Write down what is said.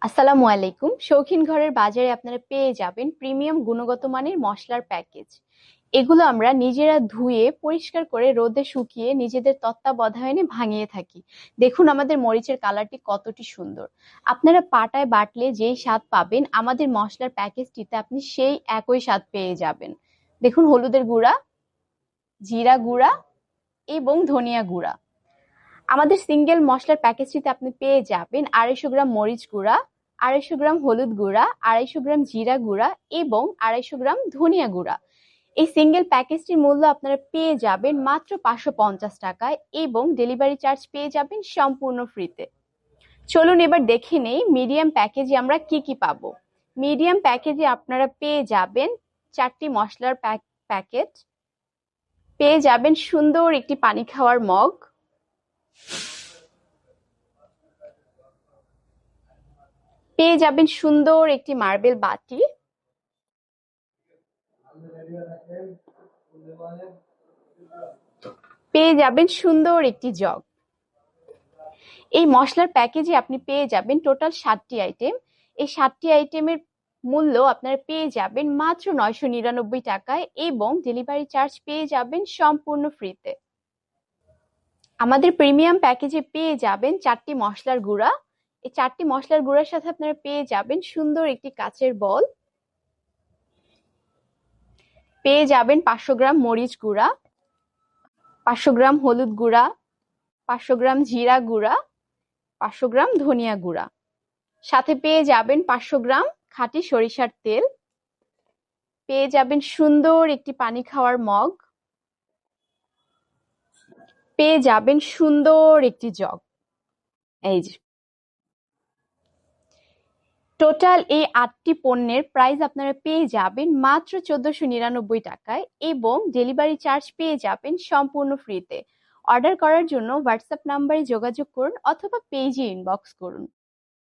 আসসালামু আলাইকুম। শৌখিন ঘরের বাজারে আপনারা পেয়ে যাবেন প্রিমিয়াম গুণগত মানের মসলার প্যাকেজ। এগুলো আমরা নিজেরা ধুয়ে পরিষ্কার করে রোদে শুকিয়ে নিজেদের তত্ত্বাবধানে ভাঙিয়ে থাকি। দেখুন আমাদের মরিচের কালারটি কতটি সুন্দর। আপনারা পাটায় বাটলে যেই স্বাদ পাবেন আমাদের মসলার প্যাকেজটিতে আপনি সেই একই স্বাদ পেয়ে যাবেন। দেখুন হলুদের গুঁড়া, জিরা গুঁড়া এবং ধনিয়া গুঁড়া। আমাদের সিঙ্গেল মশলার প্যাকেজটিতে আপনি পেয়ে যাবেন 250 গ্রাম মরিচ গুঁড়া, 250 গ্রাম হলুদ গুঁড়া, 250 গ্রাম জিরা গুঁড়া এবং 250 গ্রাম ধনিয়া গুঁড়া। এই সিঙ্গেল প্যাকেজটির মূল্য আপনারা পেয়ে যাবেন মাত্র 550 টাকায় এবং ডেলিভারি চার্জ পেয়ে যাবেন সম্পূর্ণ ফ্রিতে। চলুন এবার দেখে নেই মিডিয়াম প্যাকেজে আমরা কি কি পাবো। মিডিয়াম প্যাকেজে আপনারা পেয়ে যাবেন 4টি মশলার প্যাকেট, পেয়ে যাবেন সুন্দর একটি পানি খাওয়ার মগ, পেয়ে যাবেন সুন্দর একটি মার্বেল বাটি, পেয়ে যাবেন সুন্দর একটি জগ। এই মশলার প্যাকেজে আপনি পেয়ে যাবেন টোটাল 7টি আইটেম। এই 7টি আইটেমের মূল্য আপনারা পেয়ে যাবেন মাত্র 999 টাকায় এবং ডেলিভারি চার্জ পেয়ে যাবেন সম্পূর্ণ ফ্রিতে। আমাদের প্রিমিয়াম প্যাকেজে পেয়ে যাবেন 4টি মশলার গুঁড়া। এই 4টি মশলার গুঁড়ার সাথে আপনারা পেয়ে যাবেন সুন্দর একটি কাচের বল, পেয়ে যাবেন 500 গ্রাম মরিচ গুঁড়া, 500 গ্রাম হলুদ গুঁড়া, 500 গ্রাম জিরা গুঁড়া, 500 গ্রাম ধনিয়া গুঁড়া। সাথে পেয়ে যাবেন 500 গ্রাম খাঁটি সরিষার তেল, পেয়ে যাবেন সুন্দর একটি পানি খাওয়ার মগ, পেয়ে যাবেন সুন্দর একটি জগ। এই যে টোটাল এই 8টি পণ্যের প্রাইস আপনারা পেয়ে যাবেন মাত্র 1499 টাকায় এবং ডেলিভারি চার্জ পেয়ে যাবেন সম্পূর্ণ ফ্রিতে। অর্ডার করার জন্য হোয়াটসঅ্যাপ নাম্বারে যোগাযোগ করুন অথবা পেজে ইনবক্স করুন।